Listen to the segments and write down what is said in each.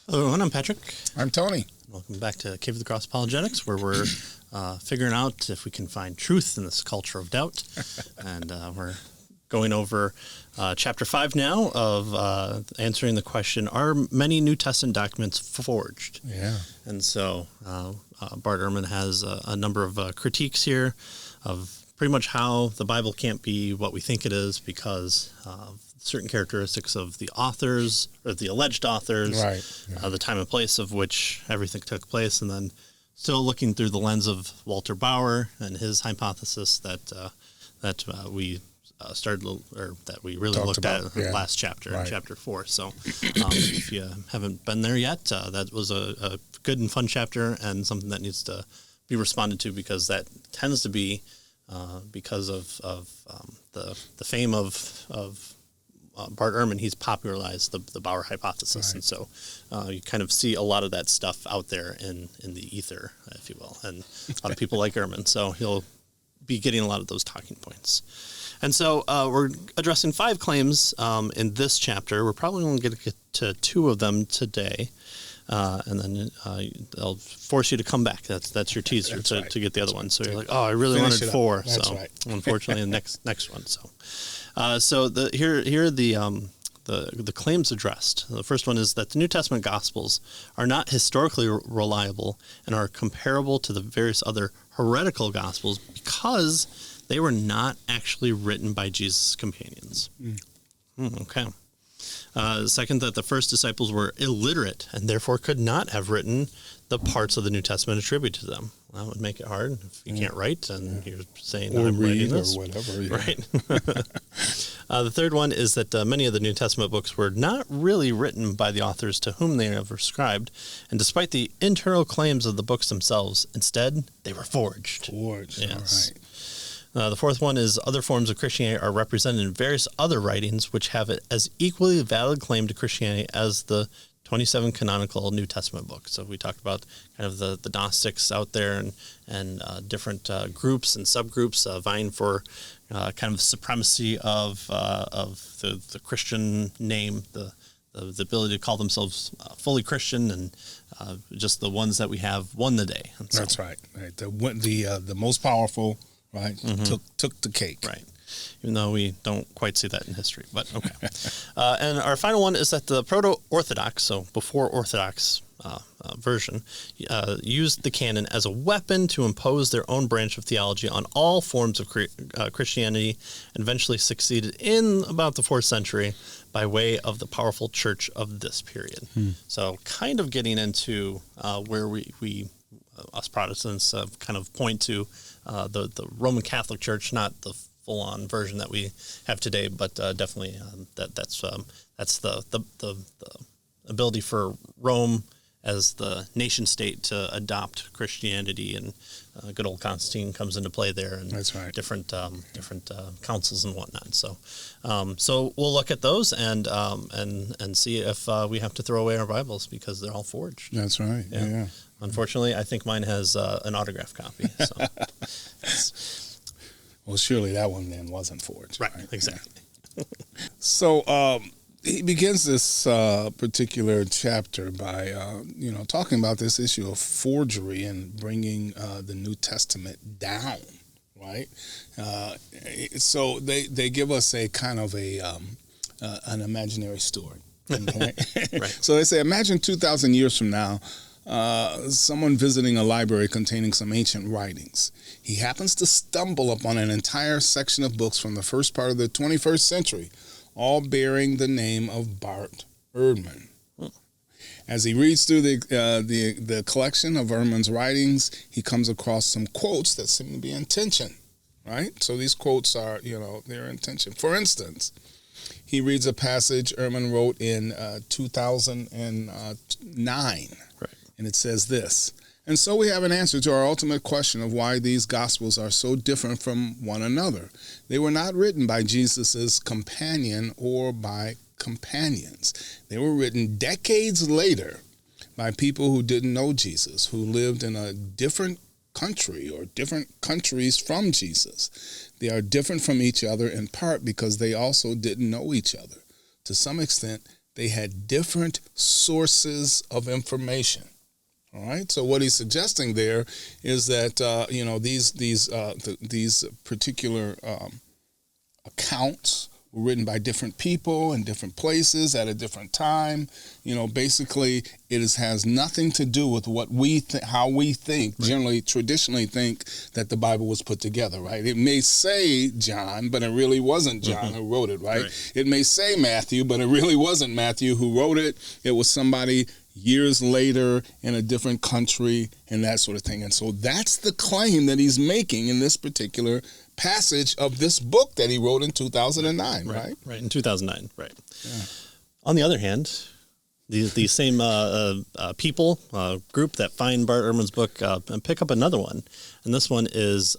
Hello, everyone. I'm Patrick. I'm Tony. Welcome back to Cave of the Cross Apologetics, where we're figuring out if we can find truth in this culture of doubt. And we're going over Chapter 5 now of answering the question, are many New Testament documents forged? Yeah. And so Bart Ehrman has a number of critiques here of pretty much how the Bible can't be what we think it is because of certain characteristics of the authors, or the alleged authors, right. Yeah. The time and place of which everything took place, and then still looking through the lens of Walter Bauer and his hypothesis that we started, or that we really Talked looked about, at in the last chapter, right. in Chapter 4. So if you haven't been there yet, that was a good and fun chapter and something that needs to be responded to, because that tends to be because of the fame of Bart Ehrman. He's popularized the Bauer hypothesis, right. And so you kind of see a lot of that stuff out there in the ether, if you will, and a lot of people like Ehrman, so he'll be getting a lot of those talking points. And so we're addressing 5 claims in this chapter. We're probably only going to get to 2 of them today, and then they'll force you to come back. That's your teaser to get the other one. So you're like, oh, I really wanted 4. That's so right. Unfortunately, the next one. So here are the claims addressed. The first one is that the New Testament Gospels are not historically reliable and are comparable to the various other heretical Gospels because they were not actually written by Jesus' companions. Okay. Second, that the first disciples were illiterate and therefore could not have written the parts of the New Testament attributed to them. Well, that would make it hard if you can't write and you're saying, or I'm read this. Or whatever. Yeah. Right. The third one is that many of the New Testament books were not really written by the authors to whom they were ascribed, and despite the internal claims of the books themselves, instead, they were forged. Yes. All right. The fourth one is other forms of Christianity are represented in various other writings which have it as equally valid claim to Christianity as the 27 canonical New Testament books. So we talked about kind of the Gnostics out there and different groups and subgroups vying for kind of supremacy of the Christian name, the ability to call themselves fully Christian, and just the ones that we have won the day. And so, that's right. Right. The most powerful, right, took the cake. Right. Even though we don't quite see that in history, but okay. And our final one is that the proto-Orthodox, so before Orthodox version, used the canon as a weapon to impose their own branch of theology on all forms of Christianity, and eventually succeeded in about the 4th century by way of the powerful church of this period. So kind of getting into where we us Protestants kind of point to the Roman Catholic Church, not the full-on version that we have today, but definitely that's the ability for Rome as the nation-state to adopt Christianity, and good old Constantine comes into play there, and that's right. different councils and whatnot. So we'll look at those and see if we have to throw away our Bibles because they're all forged. That's right. Yeah. Unfortunately, I think mine has an autographed copy. So. Well, surely that one then wasn't forged. Right, exactly. So he begins this particular chapter by, talking about this issue of forgery and bringing the New Testament down, right? So they give us a kind of an imaginary story. Okay? Right. So they say, imagine 2,000 years from now, someone visiting a library containing some ancient writings. He happens to stumble upon an entire section of books from the first part of the 21st century, all bearing the name of Bart Ehrman. As he reads through the collection of Ehrman's writings, he comes across some quotes that seem to be in tension, right? So these quotes are, they're in tension. For instance, he reads a passage Ehrman wrote in 2009. Right. And it says this: and so we have an answer to our ultimate question of why these Gospels are so different from one another. They were not written by Jesus' companion or by companions. They were written decades later by people who didn't know Jesus, who lived in a different country or different countries from Jesus. They are different from each other in part because they also didn't know each other. To some extent, They had different sources of information. All right. So what he's suggesting there is that these particular accounts were written by different people in different places at a different time. Basically, has nothing to do with what how we think, generally, traditionally think that the Bible was put together, right? It may say John, but it really wasn't John who wrote it, right? It may say Matthew, but it really wasn't Matthew who wrote it. It was somebody years later in a different country and that sort of thing. And so that's the claim that he's making in this particular passage of this book that he wrote in 2009, right? Right, in 2009, right. Yeah. On the other hand, the same people, group that find Bart Ehrman's book and pick up another one. And this one is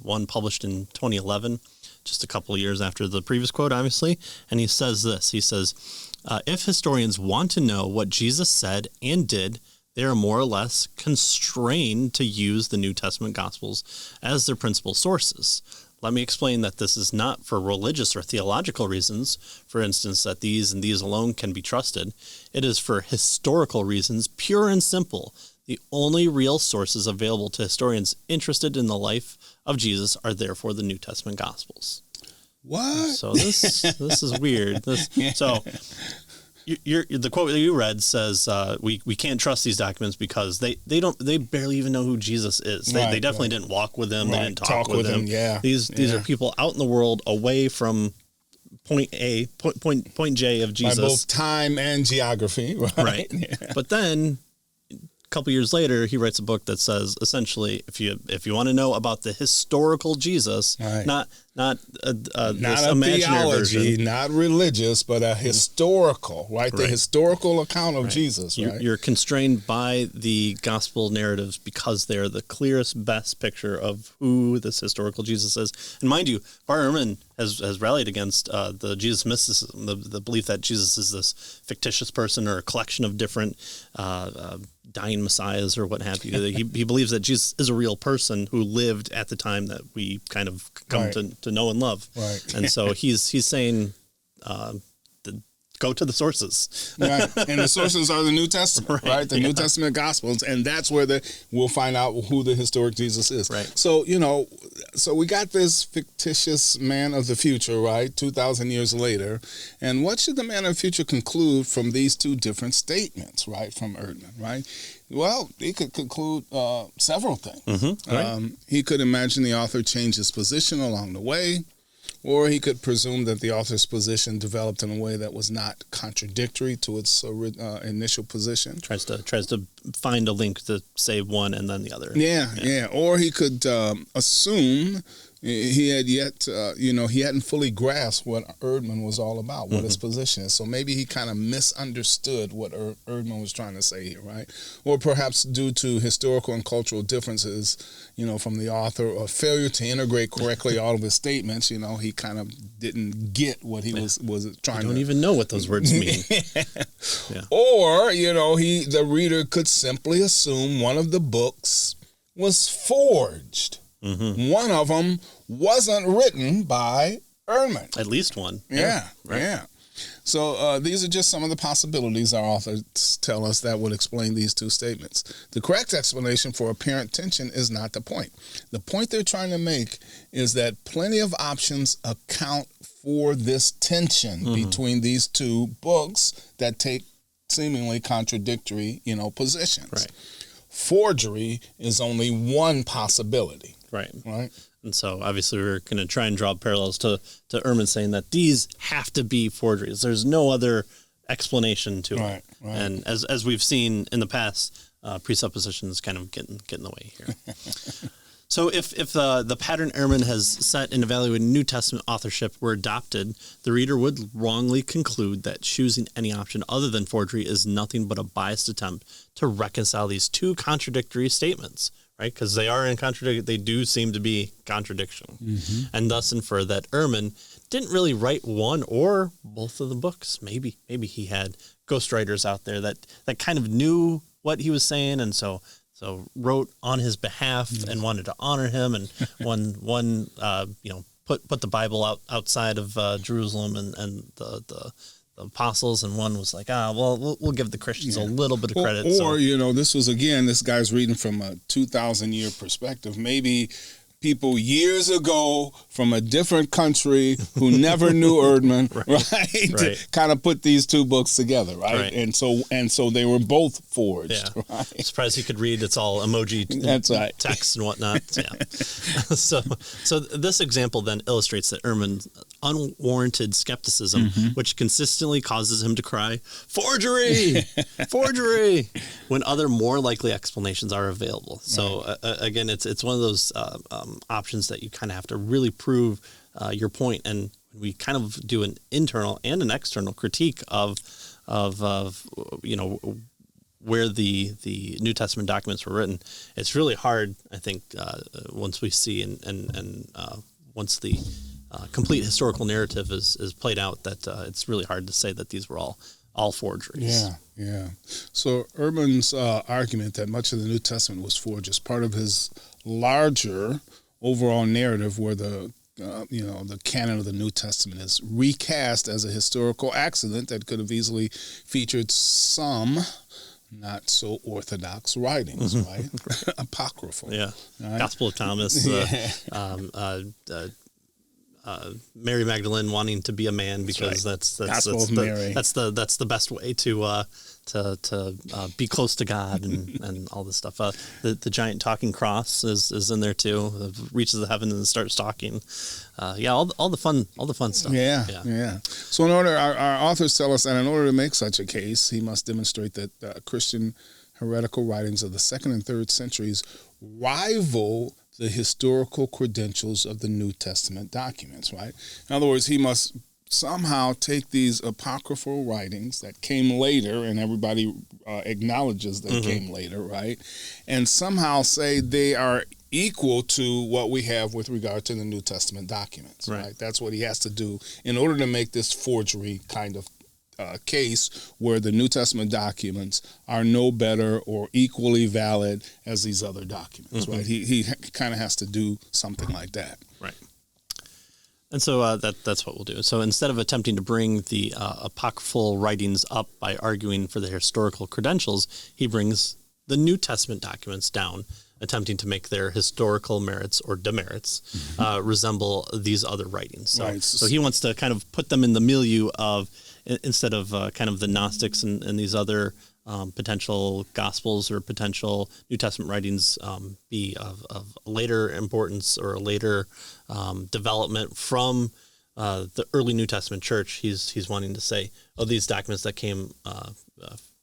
one published in 2011, just a couple of years after the previous quote, obviously. And he says this, he says, if historians want to know what Jesus said and did, they are more or less constrained to use the New Testament Gospels as their principal sources. Let me explain that this is not for religious or theological reasons, for instance, that these and these alone can be trusted. It is for historical reasons, pure and simple. The only real sources available to historians interested in the life of Jesus are therefore the New Testament Gospels. What? So this is weird. So the quote that you read says we can't trust these documents because they barely even know who Jesus is. They definitely didn't walk with him. They didn't talk with him. Yeah. These are people out in the world away from point A, point J of Jesus. By both time and geography. Right. Yeah. But then a couple years later, he writes a book that says essentially, if you want to know about the historical Jesus, not this a imaginary theology, version, not religious, but a historical, right? The historical account of Jesus, right? You're constrained by the gospel narratives because they're the clearest, best picture of who this historical Jesus is. And mind you, Bart Ehrman has rallied against the Jesus mysticism, the belief that Jesus is this fictitious person or a collection of different dying messiahs or what have you. He believes that Jesus is a real person who lived at the time that we kind of come to know and love. Right. And so he's saying, go to the sources. Right. And the sources are the New Testament, right? The New Testament Gospels. And that's where we'll find out who the historic Jesus is. Right. So, so we got this fictitious man of the future, right? 2,000 years later. And what should the man of the future conclude from these two different statements, right? From Ehrman, right? Well, he could conclude several things. Mm-hmm. He could imagine the author changed his position along the way. Or he could presume that the author's position developed in a way that was not contradictory to its initial position. Tries to find a link to say one and then the other. Yeah. Or he could assume he had he hadn't fully grasped what Ehrman was all about, what his position is. So maybe he kind of misunderstood what Ehrman was trying to say here, right? Or perhaps due to historical and cultural differences, from the author, or failure to integrate correctly all of his statements, he kind of didn't get what he was trying to. I don't even know what those words mean. Or, the reader could simply assume one of the books was forged. Mm-hmm. One of them wasn't written by Ehrman. At least one. Yeah. So these are just some of the possibilities our authors tell us that would explain these two statements. The correct explanation for apparent tension is not the point. The point they're trying to make is that plenty of options account for this tension between these two books that take seemingly contradictory, positions. Right. Forgery is only one possibility. Right. Right. And so obviously we're going to try and draw parallels to Ehrman saying that these have to be forgeries. There's no other explanation to it. Right. And as we've seen in the past, presuppositions kind of get in the way here. So if the pattern Ehrman has set in evaluating New Testament authorship were adopted, the reader would wrongly conclude that choosing any option other than forgery is nothing but a biased attempt to reconcile these two contradictory statements, right? Because they are in contradiction. They do seem to be contradiction, and thus infer that Ehrman didn't really write one or both of the books. Maybe he had ghostwriters out there that kind of knew what he was saying, and so wrote on his behalf and wanted to honor him, and put the Bible outside of Jerusalem and the apostles, and one was like, we'll give the Christians a little bit of credit. Or this was, again, this guy's reading from a 2,000-year perspective. Maybe people years ago from a different country who never knew Ehrman, right? Kind of put these two books together, right? And so they were both forged. Yeah. Right? I'm surprised he could read. It's all emoji text and whatnot. Yeah. So this example then illustrates that Ehrman's unwarranted skepticism, which consistently causes him to cry, "Forgery! Forgery!" when other more likely explanations are available. So again, it's one of those options that you kind of have to really prove your point, and we kind of do an internal and an external critique of where the New Testament documents were written. It's really hard, I think, once we see and once the complete historical narrative is played out, that it's really hard to say that these were all forgeries. Yeah. So Ehrman's argument that much of the New Testament was forged is part of his larger overall narrative, where the canon of the New Testament is recast as a historical accident that could have easily featured some not so orthodox writings, right? Apocryphal. Yeah. Right? Gospel of Thomas. Mary Magdalene wanting to be a man because that's the best way to be close to God and all this stuff. The giant talking cross is in there too. It reaches the heaven and starts talking. All the fun stuff. Yeah. So our authors tell us that in order to make such a case, he must demonstrate that Christian heretical writings of the 2nd and 3rd centuries rival the historical credentials of the New Testament documents, right? In other words, he must somehow take these apocryphal writings that came later, and everybody acknowledges they came later, right? And somehow say they are equal to what we have with regard to the New Testament documents, right? That's what he has to do in order to make this forgery kind of case, where the New Testament documents are no better or equally valid as these other documents, right? He kind of has to do something like that. Right. And so that's what we'll do. So instead of attempting to bring the apocryphal writings up by arguing for their historical credentials, he brings the New Testament documents down, attempting to make their historical merits or demerits resemble these other writings. So he wants to kind of put them in the milieu of, instead of kind of the Gnostics and these other potential Gospels or potential New Testament writings be of later importance or a later development from the early New Testament church. He's wanting to say, these documents that came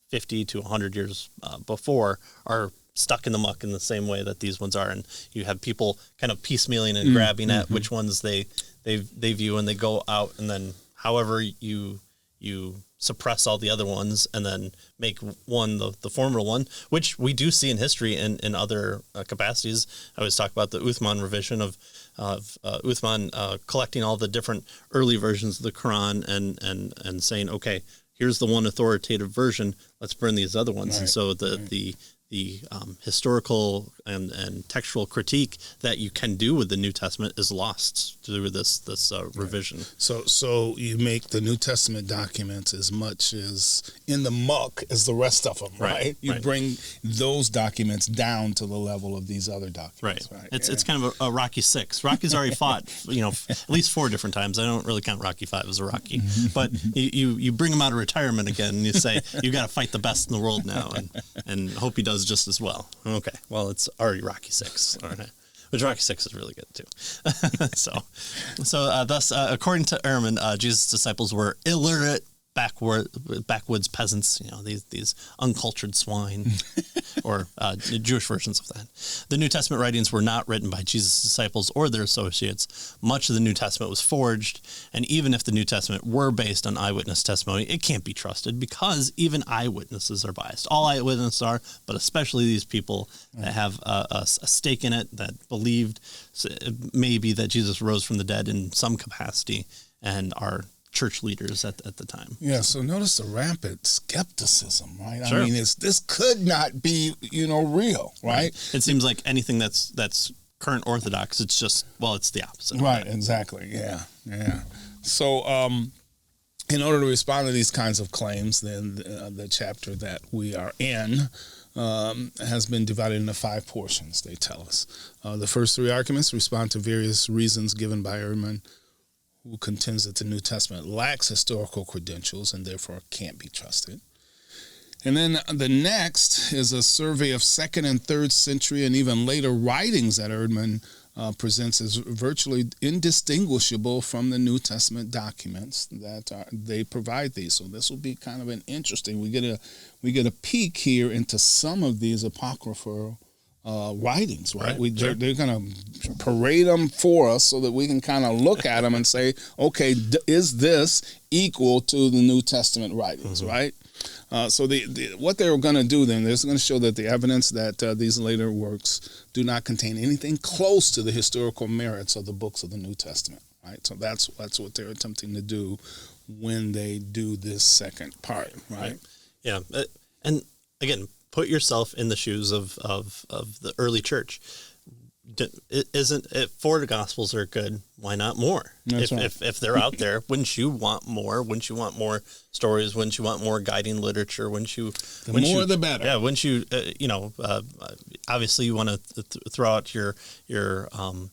50 to 100 years before are stuck in the muck in the same way that these ones are, and you have people kind of piecemealing and grabbing at which ones they view, and they go out, and then however you suppress all the other ones and then make one the former one, which we do see in history in other capacities. I always talk about the Uthman revision of Uthman collecting all the different early versions of the Quran and saying, okay, here's the one authoritative version, let's burn these other ones. And so the historical and textual critique that you can do with the New Testament is lost through this revision. So you make the New Testament documents as much as in the muck as the rest of them, right? You bring those documents down to the level of these other documents, right? It's kind of a Rocky VI. Rocky's already fought, at least 4 different times. I don't really count Rocky V as a Rocky, but you bring him out of retirement again, and you say you got to fight the best in the world now, and hope he does just as well. Okay, well, it's already Rocky VI, all right. Which Rocky VI is really good too. Thus, according to Ehrman, Jesus' disciples were illiterate backwoods peasants, these uncultured swine, or Jewish versions of that. The New Testament writings were not written by Jesus' disciples or their associates. Much of the New Testament was forged, and even if the New Testament were based on eyewitness testimony, it can't be trusted because even eyewitnesses are biased. All eyewitnesses are, but especially these people that have a stake in it, that believed maybe that Jesus rose from the dead in some capacity and are church leaders at the time. Yeah, so notice the rampant skepticism, right? Sure. I mean, this could not be, real, right? It seems like anything that's current Orthodox, it's just, it's the opposite. Right, exactly, yeah. So in order to respond to these kinds of claims, then the chapter that we are in has been divided into 5 portions, they tell us. The first 3 arguments respond to various reasons given by Ehrman, who contends that the New Testament lacks historical credentials and therefore can't be trusted. And then the next is a survey of 2nd and 3rd century and even later writings that Ehrman presents as virtually indistinguishable from the New Testament documents that they provide these. So this will be kind of an interesting. We get a peek here into some of these apocryphal writings, right? Sure. They're going to parade them for us so that we can kind of look at them and say, okay, is this equal to the New Testament writings, right? So what they're going to do then, they're going to show that the evidence that these later works do not contain anything close to the historical merits of the books of the New Testament, right? So that's what they're attempting to do when they do this second part, right? Yeah, and again, put yourself in the shoes of the early church. Isn't it, 4 Gospels are good? Why not more? If they're out there, wouldn't you want more? Wouldn't you want more stories? Wouldn't you want more guiding literature? The more the better. Yeah. Wouldn't you? Obviously, you want to throw out your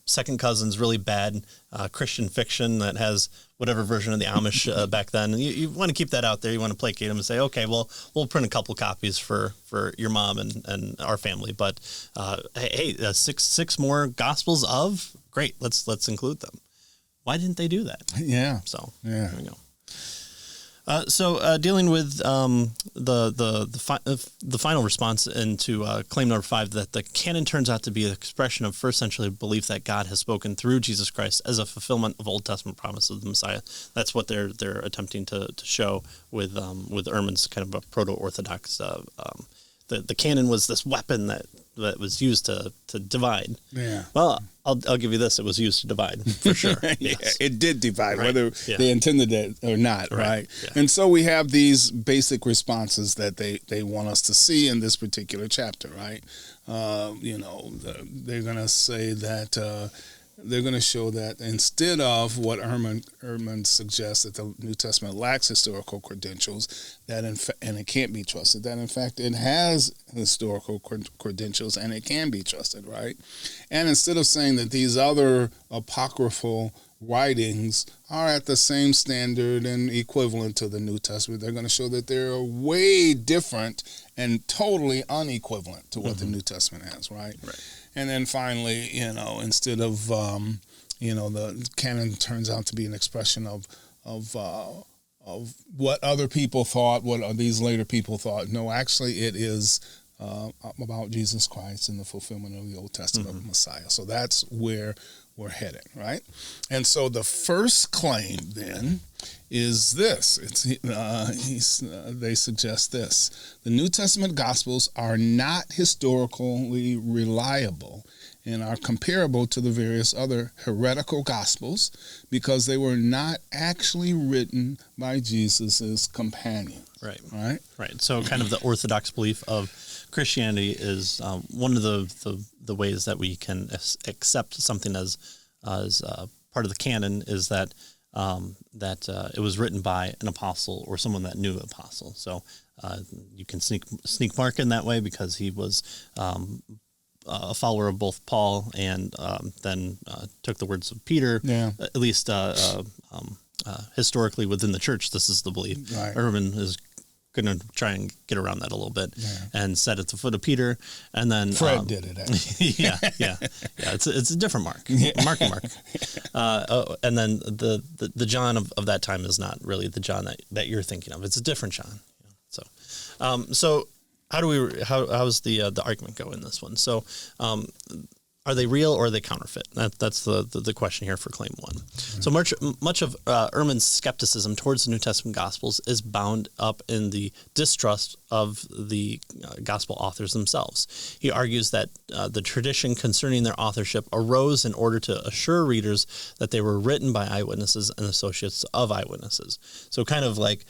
second cousin's really bad Christian fiction that has whatever version of the Amish back then. You want to keep that out there. You want to placate them and say, okay, well, we'll print a couple copies for your mom and our family. But hey, 6 more Gospels of great. Let's include them. Why didn't they do that? Yeah. So yeah. There we go. So dealing with the final response into claim number 5, that the canon turns out to be an expression of first century belief that God has spoken through Jesus Christ as a fulfillment of Old Testament promises of the Messiah. That's what they're attempting to show with Ehrman's kind of a proto-orthodox. The canon was this weapon that was used to divide. Yeah. Well, I'll give you this. It was used to divide, for sure. Yes. It did divide, Right. whether they intended it or not, right? Yeah. And so we have these basic responses that they want us to see in this particular chapter, right? They're going to say that they're going to show that instead of what Ehrman suggests, that the New Testament lacks historical credentials, and it can't be trusted, that in fact it has historical credentials and it can be trusted, right? And instead of saying that these other apocryphal writings are at the same standard and equivalent to the New Testament, they're going to show that they're way different and totally unequivalent to what the New Testament has, right? And then finally, instead of, the canon turns out to be an expression of what other people thought, what these later people thought. No, actually, it is about Jesus Christ and the fulfillment of the Old Testament Messiah. So that's where we're headed, right? And so the first claim then is this. They suggest this. The New Testament Gospels are not historically reliable and are comparable to the various other heretical Gospels because they were not actually written by Jesus's companions. Right. So kind of the orthodox belief of Christianity is one of the ways that we can accept something as part of the canon is that it was written by an apostle or someone that knew an apostle. So you can sneak Mark in that way because he was a follower of both Paul and then took the words of Peter. Yeah. At least historically within the church, this is the belief. Right. Ehrman is going to try and get around that a little bit and set at the foot of Peter, and then Fred did it. Actually. yeah. It's a different Mark, Mark. And then the John of that time is not really the John that you're thinking of. It's a different John. So how's the argument go in this one? So are they real or are they counterfeit? That's the question here for claim 1. So much of Ehrman's skepticism towards the New Testament Gospels is bound up in the distrust of the Gospel authors themselves. He argues that the tradition concerning their authorship arose in order to assure readers that they were written by eyewitnesses and associates of eyewitnesses. So kind of like,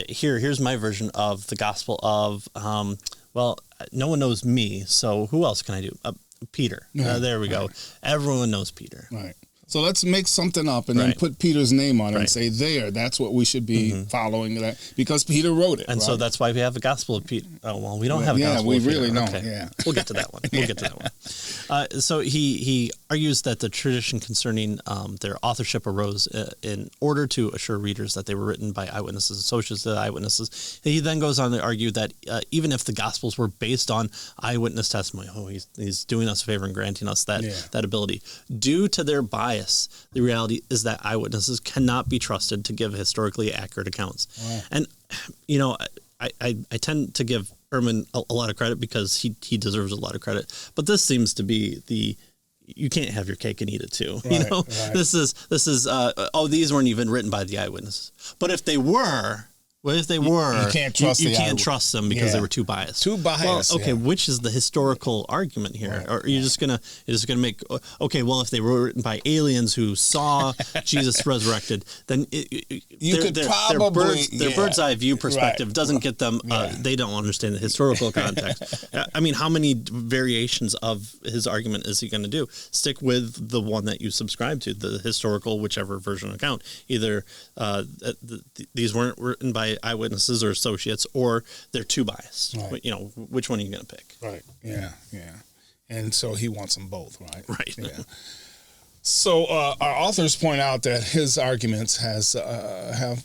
here's my version of the Gospel of, no one knows me, so who else can I do? Peter. There we go. Everyone knows Peter. Right. So let's make something up and then put Peter's name on it and say, that's what we should be following, that because Peter wrote it. And so that's why we have a Gospel of Peter. Oh, well, we don't have a Gospel of Peter. Yeah, we really don't. Okay. Yeah. We'll get to that one. So he argues that the tradition concerning their authorship arose in order to assure readers that they were written by eyewitnesses, associates of the eyewitnesses. He then goes on to argue that even if the Gospels were based on eyewitness testimony, he's doing us a favor and granting us that ability. Due to their bias, the reality is that eyewitnesses cannot be trusted to give historically accurate accounts. Wow. And, I tend to give Ehrman a lot of credit because he deserves a lot of credit. But this seems to be you can't have your cake and eat it too. This is these weren't even written by the eyewitnesses. But if they were, you can't trust you can't trust them because they were too biased. Well, okay, which is the historical argument here? Or are you just gonna make well, if they were written by aliens who saw Jesus resurrected, then their bird's eye view perspective doesn't get them. They don't understand the historical context. I mean, how many variations of his argument is he going to do? Stick with the one that you subscribe to, the historical, whichever version account. Either these weren't written by eyewitnesses or associates, or they're too biased. Which one are you going to pick? Right. Yeah. And so he wants them both, right? Right. Yeah. So our authors point out that his arguments have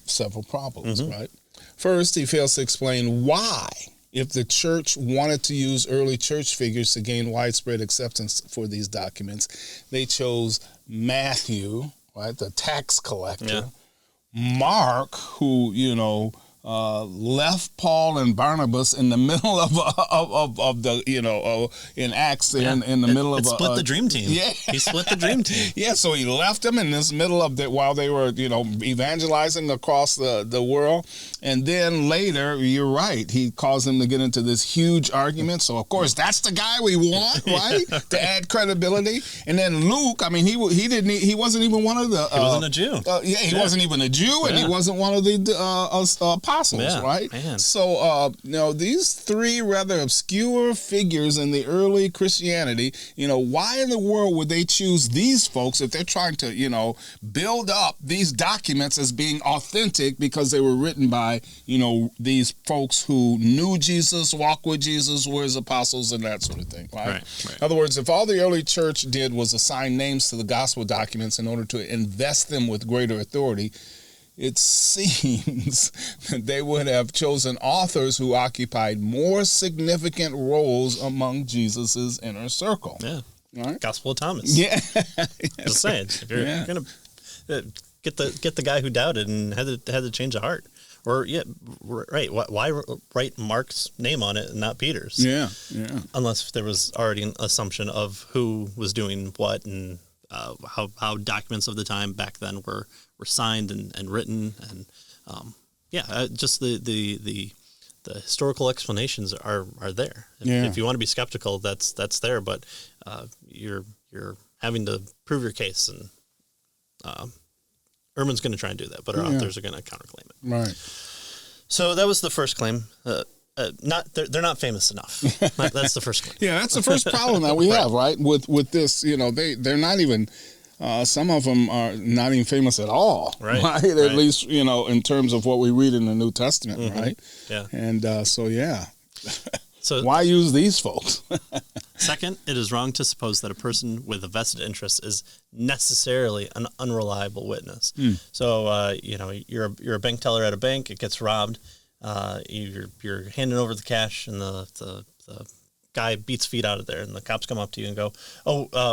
several problems, right? First, he fails to explain why, if the church wanted to use early church figures to gain widespread acceptance for these documents, they chose Matthew, right, the tax collector, Mark, who left Paul and Barnabas in the middle of the in Acts in the middle of split the dream team. Yeah, he split the dream team. Yeah, so he left them in this middle of while they were evangelizing across the world, and then later, you're right, he caused them to get into this huge argument. So of course that's the guy we want, right, to add credibility. And then Luke, I mean, he wasn't even one of the. He wasn't a Jew. He wasn't even a Jew, and he wasn't one of the apostles, right? Man. So, these three rather obscure figures in the early Christianity, why in the world would they choose these folks if they're trying to, build up these documents as being authentic because they were written by, these folks who knew Jesus, walked with Jesus, were his apostles, and that sort of thing, right? In other words, if all the early church did was assign names to the gospel documents in order to invest them with greater authority, it seems that they would have chosen authors who occupied more significant roles among Jesus's inner circle. Yeah. Right? Gospel of Thomas. Yeah. Just saying. If you're going to get the guy who doubted and had to change of heart. Or, right. Why write Mark's name on it and not Peter's? Yeah. Unless there was already an assumption of who was doing what and how documents of the time back then were signed and written, and just the historical explanations are there. If you want to be skeptical, that's there, but you're having to prove your case, and Ehrman's going to try and do that, but our authors are going to counterclaim it. Right. So that was the first claim. They're not famous enough. That's the first claim. Yeah, that's the first problem that we have, right? With this, they're not even. Some of them are not even famous at all, right? At least, in terms of what we read in the New Testament, right? Yeah. And so why use these folks? Second, it is wrong to suppose that a person with a vested interest is necessarily an unreliable witness. So, you're a bank teller at a bank, it gets robbed, you're handing over the cash, and the guy beats feet out of there, and the cops come up to you and go,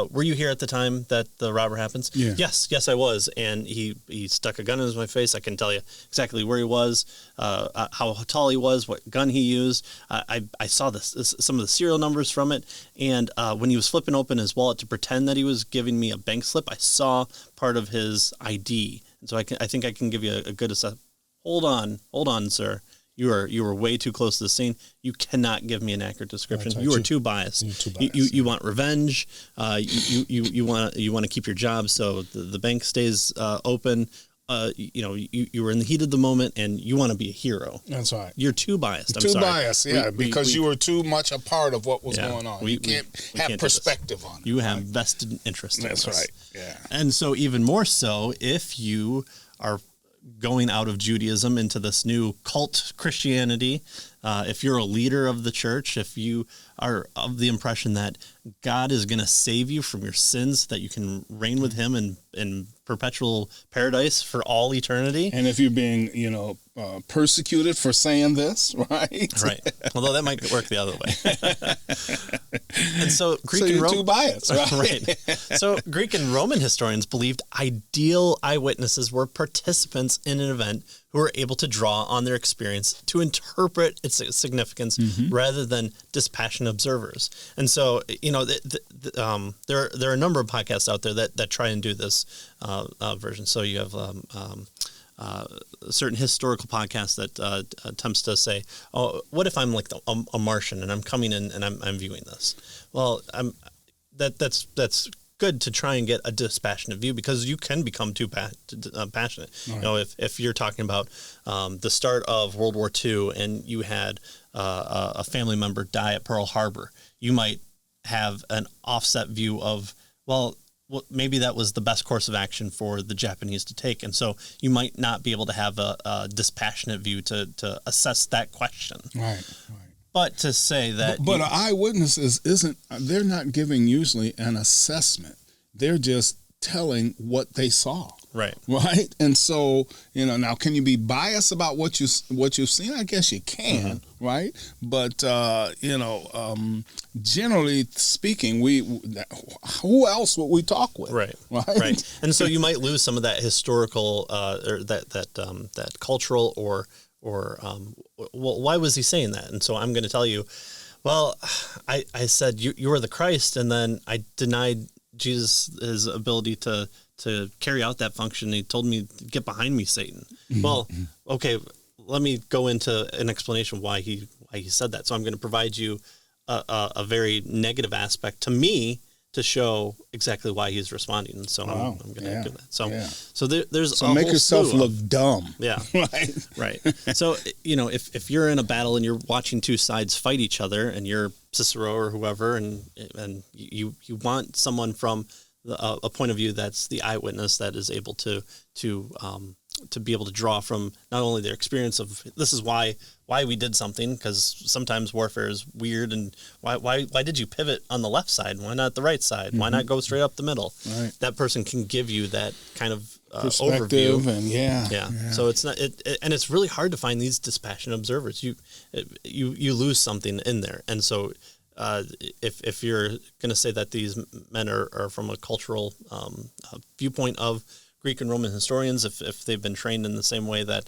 were you here at the time that the robber happens? Yeah. Yes, I was. And he stuck a gun in my face. I can tell you exactly where he was, how tall he was, what gun he used. I saw some of the serial numbers from it. And when he was flipping open his wallet to pretend that he was giving me a bank slip, I saw part of his ID. And so I think I can give you a good assessment. Hold on, sir. You were way too close to the scene. You cannot give me an accurate description. Right, you are too biased. You want revenge. You want to keep your job, so the bank stays open. you were in the heat of the moment and you want to be a hero. That's right. You're too biased. Too biased, yeah, because you were too much a part of what was going on. You can't have perspective on it. You have vested interest in this. That's right, yeah. And so even more so, if you are going out of Judaism into this new cult Christianity, if you're a leader of the church, if you are of the impression that God is going to save you from your sins, that you can reign with him in perpetual paradise for all eternity. And if you're being, persecuted for saying this, right? Right. Although that might work the other way. And so Greek and Roman, too biased, right? Right. So Greek and Roman historians believed ideal eyewitnesses were participants in an event who were able to draw on their experience to interpret its significance rather than dispassionate observers. And so, there are a number of podcasts out there that try and do this version. So you have a certain historical podcast that attempts to say, "Oh, what if I'm like a Martian and I'm coming in and I'm viewing this?" Well, that's good to try and get a dispassionate view, because you can become too passionate. Right. If you're talking about the start of World War II and you had a family member die at Pearl Harbor, you might have an offset view of, well, maybe that was the best course of action for the Japanese to take. And so you might not be able to have a dispassionate view to assess that question. Right. But to say that... But eyewitnesses they're not giving usually an assessment. They're just telling what they saw. Right. Right. And so, now can you be biased about what you've seen? I guess you can, right? But, generally speaking, who else would we talk with? Right. And so you might lose some of that historical, or that cultural or why was he saying that? And so I'm going to tell you, well, I said, you are the Christ, and then I denied Jesus his ability to carry out that function. He told me, get behind me, Satan. Well, okay, let me go into an explanation why he said that. So I'm going to provide you a very negative aspect to me to show exactly why he's responding. And so I'm going to do that. So there's so make yourself look dumb. Yeah. Right. So, if you're in a battle and you're watching two sides fight each other and you're Cicero or whoever, and you want someone from a point of view that's the eyewitness that is able to be able to draw from not only their experience of this is why we did something, because sometimes warfare is weird, and why did you pivot on the left side? Why not the right side? Why not go straight up the middle? Right. That person can give you that kind of perspective overview. And yeah. So it's not and it's really hard to find these dispassionate observers. You lose something in there, and so. If you're going to say that these men are from a cultural viewpoint of Greek and Roman historians, if they've been trained in the same way that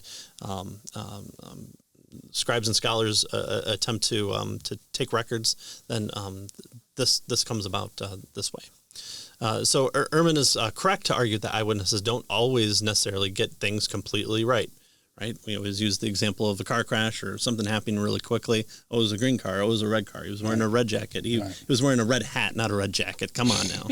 scribes and scholars attempt to take records, then this comes about this way. So Ehrman is correct to argue that eyewitnesses don't always necessarily get things completely right. Right? We always use the example of a car crash or something happening really quickly. Oh, it was a green car. Oh, it was a red car. He was wearing a red jacket. He was wearing a red hat, not a red jacket. Come on now.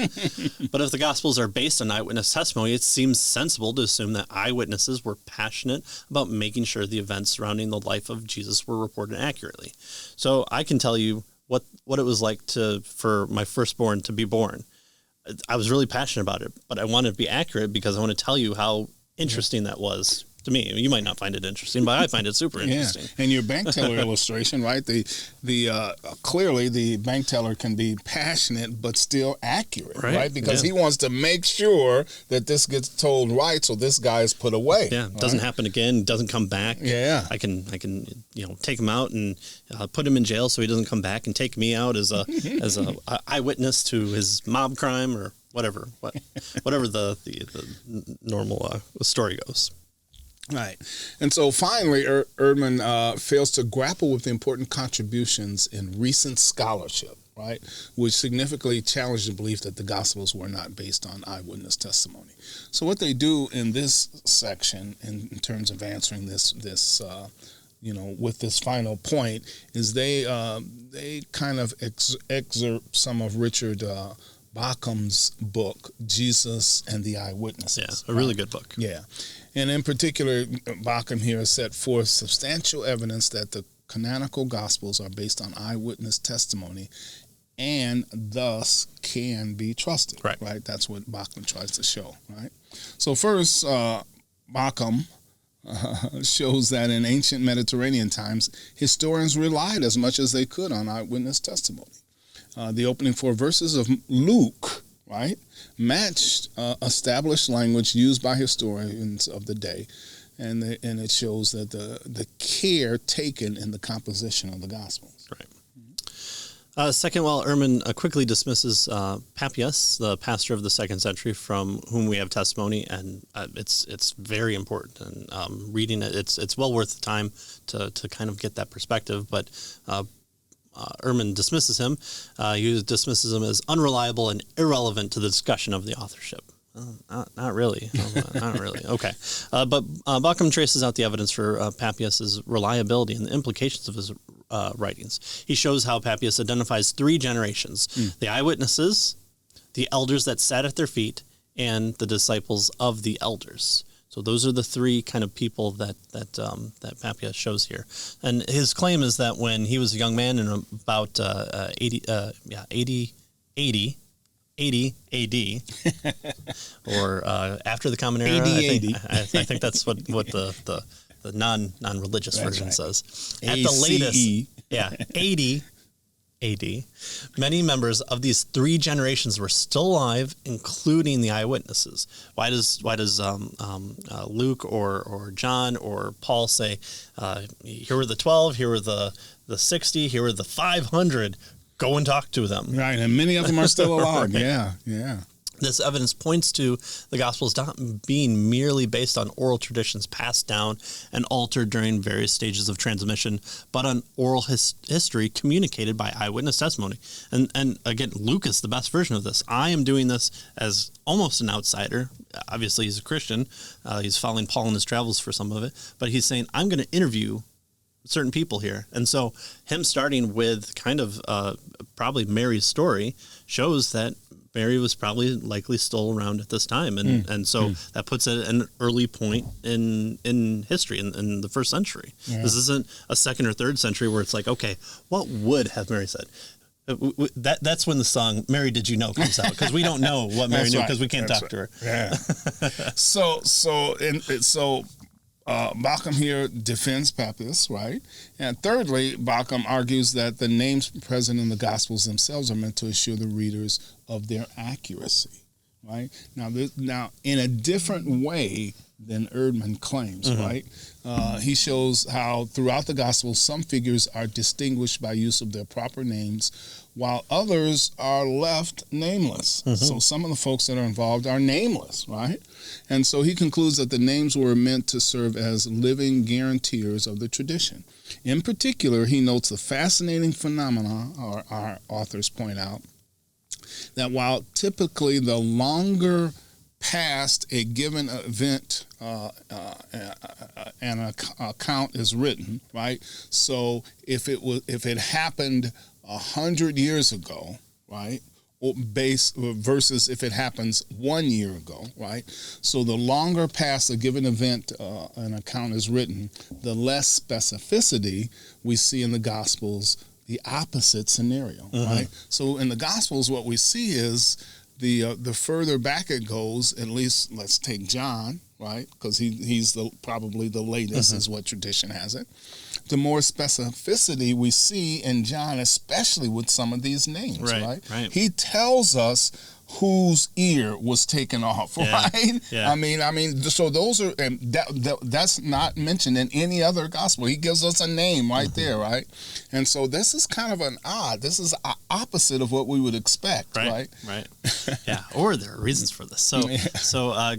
But if the Gospels are based on eyewitness testimony, it seems sensible to assume that eyewitnesses were passionate about making sure the events surrounding the life of Jesus were reported accurately. So I can tell you what it was like for my firstborn to be born. I was really passionate about it, but I wanted to be accurate because I want to tell you how interesting that was. To me, you might not find it interesting, but I find it super interesting. And your bank teller illustration, right? Clearly the bank teller can be passionate but still accurate, right? Because he wants to make sure that this gets told right, so this guy is put away. Yeah, it doesn't happen again. Doesn't come back. Yeah, I can take him out and put him in jail so he doesn't come back and take me out as a eyewitness to his mob crime or whatever the normal story goes. Right. And so finally, Ehrman fails to grapple with the important contributions in recent scholarship, right, which significantly challenged the belief that the Gospels were not based on eyewitness testimony. So what they do in this section, in terms of answering this with this final point, is they kind of excerpt some of Richard Bauckham's book, Jesus and the Eyewitnesses. Yeah, a really good book. Yeah. And in particular, Bauckham here has set forth substantial evidence that the canonical Gospels are based on eyewitness testimony and thus can be trusted. Right? That's what Bauckham tries to show. Right? So first, Bauckham shows that in ancient Mediterranean times, historians relied as much as they could on eyewitness testimony. The opening 4 verses of Luke, right, matched established language used by historians of the day, and it shows that the care taken in the composition of the Gospels. Right. Second, while Ehrman quickly dismisses Papias, the pastor of the 2nd century, from whom we have testimony, and it's very important. And reading it, it's well worth the time to kind of get that perspective. But Ehrman dismisses him. He dismisses him as unreliable and irrelevant to the discussion of the authorship. Not really. Not really. Okay. But Bauckham traces out the evidence for Papias' reliability and the implications of his writings. He shows how Papias identifies 3 generations: the eyewitnesses, the elders that sat at their feet, and the disciples of the elders. So those are the 3 kind of people that Papias shows here. And his claim is that when he was a young man in about 80 AD, or after the Common Era, I think that's what the non-religious version says. At the latest, 80 AD, many members of these 3 generations were still alive, including the eyewitnesses. Why does Luke or John or Paul say, here were the 12, here were the 60, here were the 500? Go and talk to them. Right, and many of them are still alive. Right. Yeah. This evidence points to the Gospels not being merely based on oral traditions passed down and altered during various stages of transmission, but on oral history communicated by eyewitness testimony. And again, Luke is the best version of this. I am doing this as almost an outsider. Obviously, he's a Christian. He's following Paul in his travels for some of it. But he's saying, I'm going to interview certain people here. And so him starting with kind of probably Mary's story shows that Mary was probably likely still around at this time. And so that puts it at an early point in history, in the 1st century. Yeah. This isn't a 2nd or 3rd century where it's like, okay, what would have Mary said? That's when the song "Mary Did You Know" comes out, because we don't know what Mary knew because we can't talk to her. Yeah. So Bauckham here defends Papias, right? And thirdly, Bauckham argues that the names present in the Gospels themselves are meant to assure the readers of their accuracy, right? Now in a different way than Ehrman claims, right? He shows how throughout the Gospels, some figures are distinguished by use of their proper names, while others are left nameless. So some of the folks that are involved are nameless, right? And so he concludes that the names were meant to serve as living guarantors of the tradition. In particular, he notes the fascinating phenomena, or our authors point out, that while typically the longer past a given event an account is written, right? So if it happened 100 years ago, right? Versus if it happens 1 year ago, right? So the longer past a given event an account is written, the less specificity we see in the Gospels, the opposite scenario, right? So in the Gospels, what we see is the further back it goes, at least let's take John, right? Because he's probably the latest is what tradition has it. The more specificity we see in John, especially with some of these names, right? He tells us whose ear was taken off, right? Yeah. I mean, so those are, and that's not mentioned in any other gospel. He gives us a name right there, right? And so this is kind of this is opposite of what we would expect, right? Right. Yeah, or there are reasons for this. So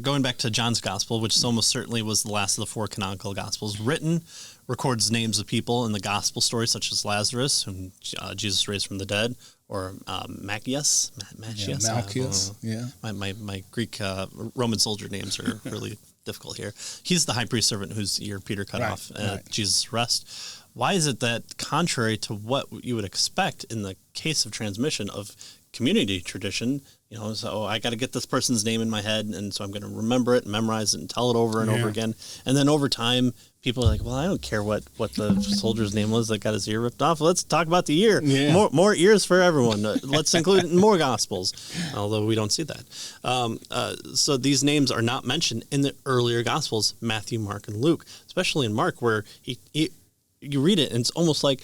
going back to John's gospel, which almost certainly was the last of the 4 canonical gospels, records names of people in the gospel stories, such as Lazarus, whom Jesus raised from the dead, or Malchus. My Greek Roman soldier names are really difficult here. He's the high priest servant whose ear Peter cut off at Jesus' arrest. Why is it that, contrary to what you would expect in the case of transmission of community tradition, So I got to get this person's name in my head, and so I'm going to remember it, memorize it, and tell it over and over again. And then over time, people are like, well, I don't care what the soldier's name was that got his ear ripped off. Let's talk about the ear. Yeah. More ears for everyone. Let's include it in more Gospels, although we don't see that. So these names are not mentioned in the earlier Gospels, Matthew, Mark, and Luke, especially in Mark, where you read it and it's almost like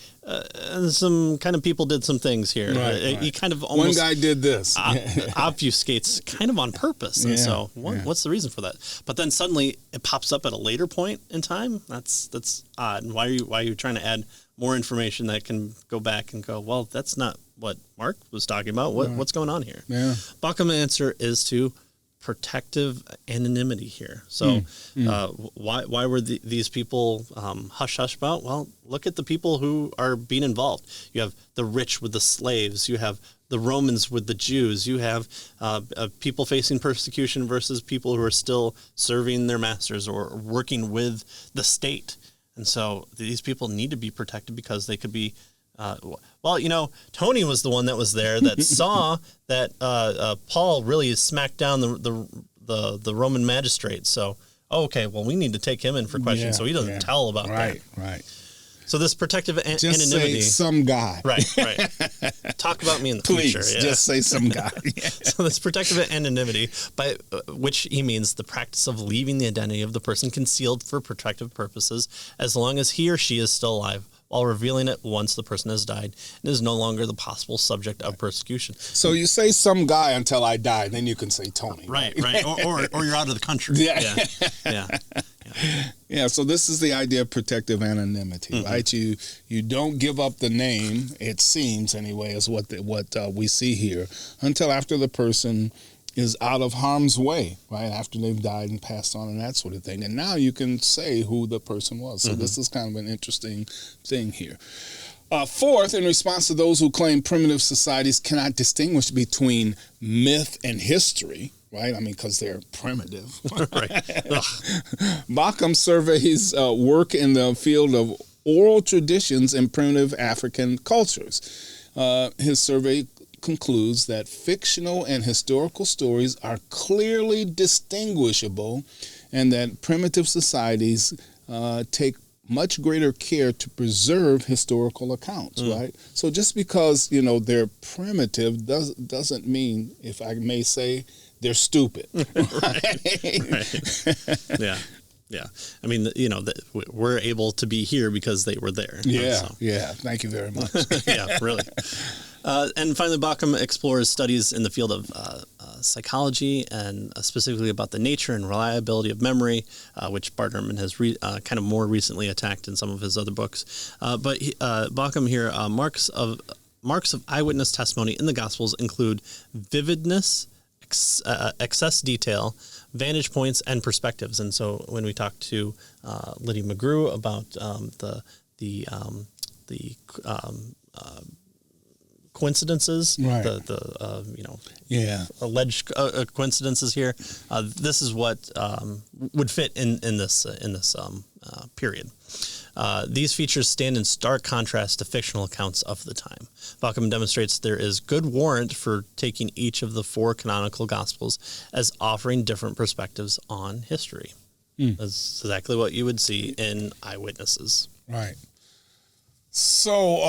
some kind of people did some things here. Right. He kind of almost one guy did this, obfuscates kind of on purpose. And so what's the reason for that? But then suddenly it pops up at a later point in time. That's odd. And why are you trying to add more information that can go back and go, well, that's not what Mark was talking about. What's going on here? Yeah. Baucham's answer is to protective anonymity here. So why were these people hush-hush about? Well, look at the people who are being involved. You have the rich with the slaves. You have the Romans with the Jews. You have people facing persecution versus people who are still serving their masters or working with the state. And so these people need to be protected because they could be Tony was the one that was there that saw that Paul really smacked down the Roman magistrate. So, we need to take him in for questions so he doesn't tell about that. Right. So this protective anonymity. Just say some guy. Right. Talk about me in the future. Please, just say some guy. So this protective anonymity, by which he means the practice of leaving the identity of the person concealed for protective purposes as long as he or she is still alive, while revealing it once the person has died and is no longer the possible subject of persecution. So you say some guy until I die, then you can say Tony. Right. Or you're out of the country. Yeah, so this is the idea of protective anonymity, right? You don't give up the name, it seems anyway, is what we see here, until after the person is out of harm's way, right? After they've died and passed on and that sort of thing. And now you can say who the person was. So this is kind of an interesting thing here. Fourth, in response to those who claim primitive societies cannot distinguish between myth and history, right? I mean, because they're primitive. Right. Baucham surveys work in the field of oral traditions in primitive African cultures. His survey concludes that fictional and historical stories are clearly distinguishable and that primitive societies take much greater care to preserve historical accounts, right? So just because, they're primitive doesn't mean, if I may say, they're stupid. Right. Yeah. I mean, we're able to be here because they were there. Yeah. Thank you very much. Yeah, really. And finally, Baucham explores studies in the field of psychology and specifically about the nature and reliability of memory, which Bart Ehrman has kind of more recently attacked in some of his other books. But Baucham here, marks of eyewitness testimony in the Gospels include vividness, excess detail, vantage points, and perspectives. And so when we talked to Lydia McGrew about the coincidences, right. the alleged coincidences here, this is what would fit in this period. These features stand in stark contrast to fictional accounts of the time. Baucham demonstrates there is good warrant for taking each of the four canonical Gospels as offering different perspectives on history. That's exactly what you would see in Eyewitnesses. Right. So,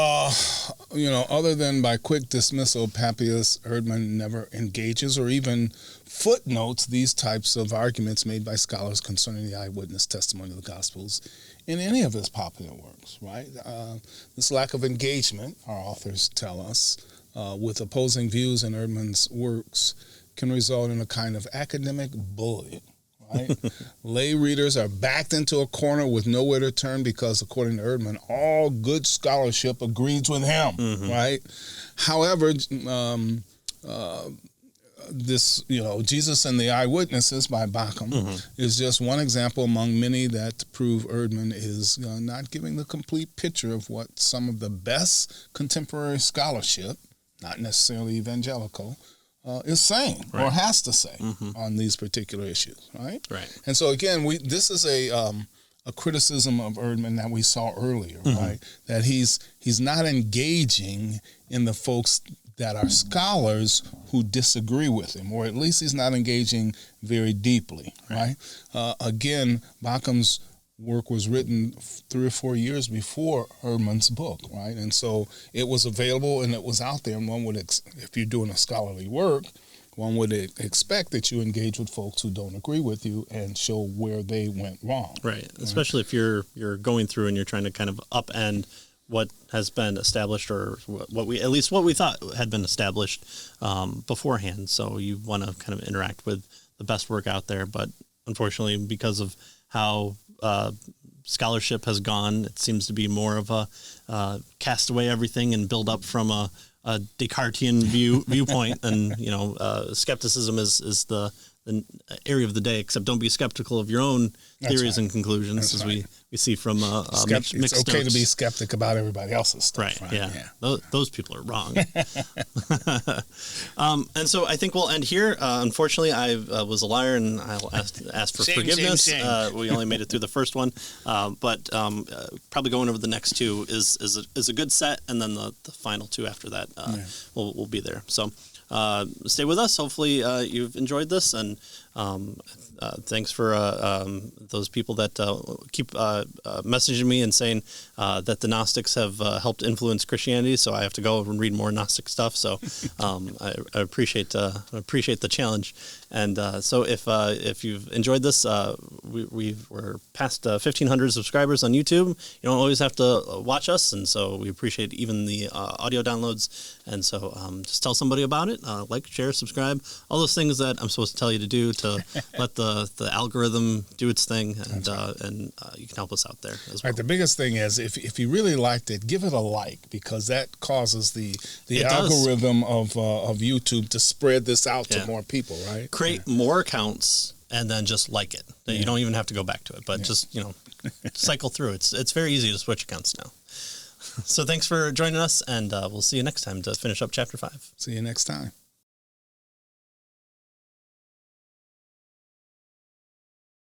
other than by quick dismissal, Papias, Ehrman never engages or even footnotes these types of arguments made by scholars concerning the eyewitness testimony of the Gospels in any of his popular works, right? This lack of engagement, our authors tell us, with opposing views in Ehrman's works can result in a kind of academic bullying. Right? Lay readers are backed into a corner with nowhere to turn because, according to Ehrman, all good scholarship agrees with him. Right? However, this, Jesus and the Eyewitnesses by Baucham is just one example among many that prove Ehrman is not giving the complete picture of what some of the best contemporary scholarship, not necessarily evangelical, is saying or has to say on these particular issues, right? Right. And so again, this is a criticism of Ehrman that we saw earlier, right? That he's not engaging in the folks that are scholars who disagree with him, or at least he's not engaging very deeply, right? Again, Baucham's work was written 3 or 4 years before Ehrman's book, right? And so it was available and it was out there, and one would, if you're doing a scholarly work, one would expect that you engage with folks who don't agree with you and show where they went wrong. Right, especially if you're going through and you're trying to kind of upend what has been established, or what we thought had been established beforehand. So you want to kind of interact with the best work out there, but unfortunately, because of how scholarship has gone, it seems to be more of a cast away everything and build up from a Descartesian viewpoint, and skepticism is the area of the day. Except don't be skeptical of your own theories and conclusions, as we see from mixed it's okay notes. to be skeptic about everybody else's stuff. Right. Yeah. Those people are wrong. And so I think we'll end here. Unfortunately, I was a liar, and I'll ask for forgiveness. Shame. We only made it through the first one, but probably going over the next two is a good set, and then the final two after that will be there. So stay with us. Hopefully you've enjoyed this, and thanks for those people that keep messaging me and saying that the Gnostics have helped influence Christianity. So I have to go and read more Gnostic stuff. So I appreciate the challenge. And so if you've enjoyed this, we're past 1,500 subscribers on YouTube. You don't always have to watch us, and so we appreciate even the audio downloads. And so just tell somebody about it. Like, share, subscribe, all those things that I'm supposed to tell you to do to let the algorithm do its thing, and you can help us out there as well. Right, the biggest thing is if you really liked it, give it a like, because that causes the algorithm of YouTube to spread this out to more people, right? Create more accounts and then just like it. You don't even have to go back to it, but just cycle through. It's very easy to switch accounts now. So thanks for joining us, and we'll see you next time to finish up Chapter 5. See you next time.